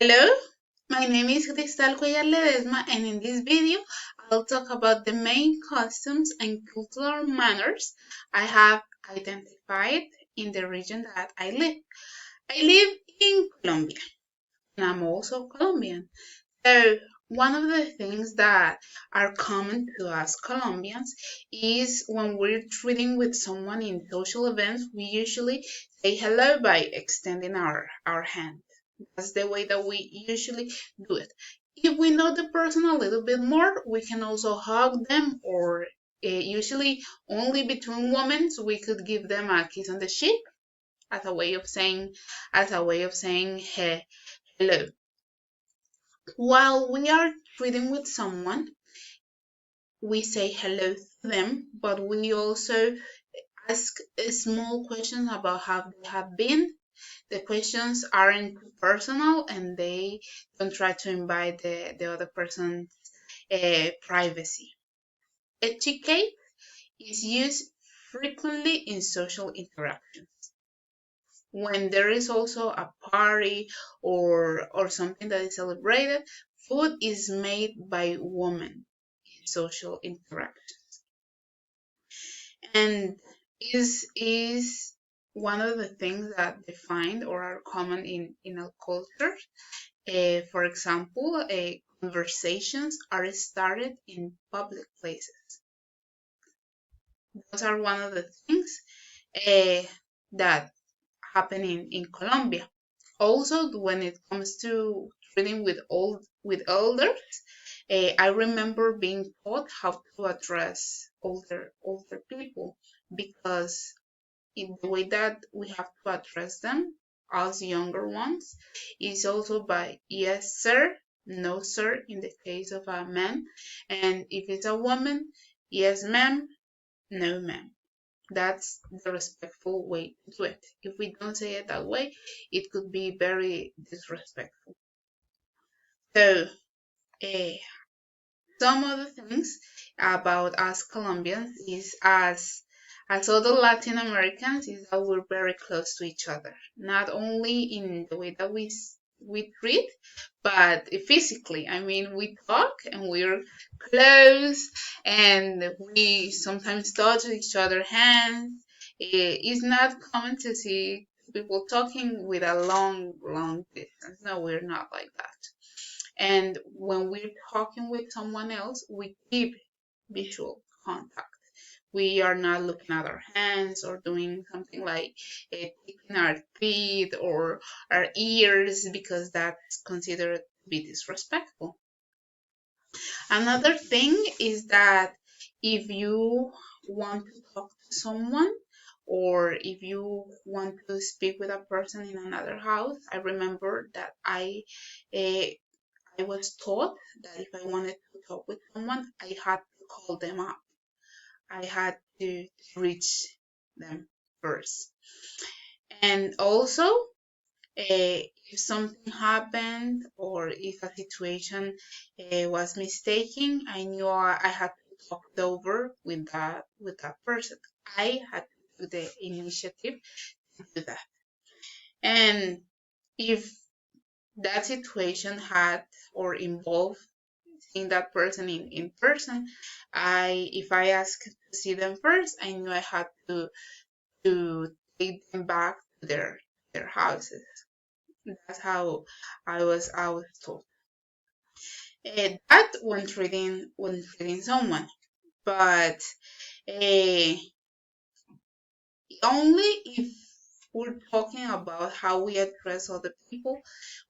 Hello, my name is Cuéllar Ledezma, and in this video I'll talk about the main customs and cultural manners I have identified in the region that I live. I live in Colombia, and I'm also Colombian. So one of the things that are common to us Colombians is when we're treating with someone in social events, we usually say hello by extending our hand. That's the way that we usually do it. If we know the person a little bit more, we can also hug them, or usually only between women, so we could give them a kiss on the cheek as a way of saying hello. While we are treating with someone, we say hello to them, but we also ask small questions about how they have been. The questions aren't too personal, and they don't try to invite the other person's privacy. Etiquette is used frequently in social interactions. When there is also a party or something that is celebrated, food is made by women in social interactions, and is one of the things that define or are common in our culture. For example, conversations are started in public places. Those are one of the things uh, that happen in Colombia. Also, when it comes to treating with elders, I remember being taught how to address older people, because in the way that we have to address them, us younger ones, is also by yes sir, no sir in the case of a man, and if it's a woman, yes ma'am, no ma'am. That's the respectful way to do it. If we don't say it that way, it could be very disrespectful. So, uh, some other things about us Colombians is as other Latin Americans is that we're very close to each other. Not only in the way that we treat, but physically. I mean, we talk and we're close, and we sometimes touch each other's hands. It's not common to see people talking with a long distance. No, we're not like that. And when we're talking with someone else, we keep visual contact. We are not looking at our hands or doing something like taking our teeth or our ears, because that's considered to be disrespectful. Another thing is that if you want to talk to someone, or if you want to speak with a person in another house, I remember that uh, I was taught that if I wanted to talk with someone, I had to call them up. I had to reach them first. And also, if something happened or if a situation was mistaken, I knew I had to talk it over with that person. I had to do the initiative to do that. And if that situation had or involved seeing that person in person, if I asked to see them first, I knew I had to take them back to their houses. That's how I was told. That when treating someone, but uh, only if we're talking about how we address other people.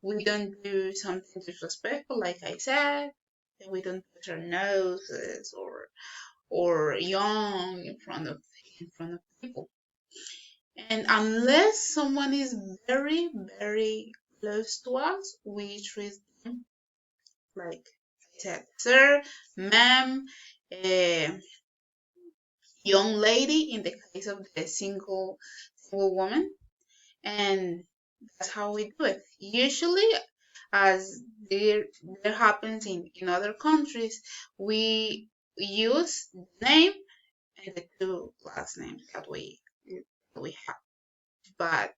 We don't do something disrespectful, like I said. We don't touch our noses or yawn in front of people. And unless someone is very, very close to us, we treat them like I said, sir, ma'am, uh, young lady in the case of the single woman, and that's how we do it. Usually, as there happens in other countries, we use the name and the two last names that we have. But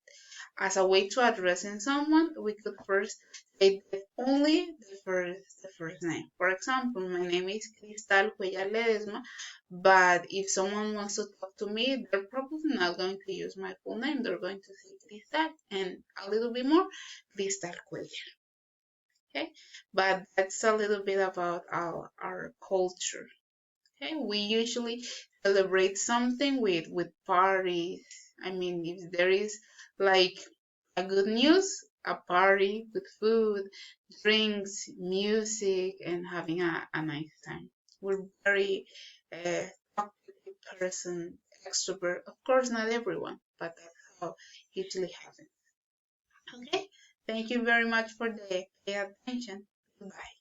as a way to addressing someone, we could first say only the first name. For example, my name is Cristal Cuéllar Ledezma, but if someone wants to talk to me, they're probably not going to use my full name. They're going to say Cristal and a little bit more Cristal Cuéllar. Okay, but that's a little bit about our culture. Okay, we usually celebrate something with parties. I mean, if there is like a good news, a party with food, drinks, music, and having a nice time. We're very talkative person, extrovert. Of course, not everyone, but that's how it usually happens. Okay, thank you very much for the attention. Goodbye.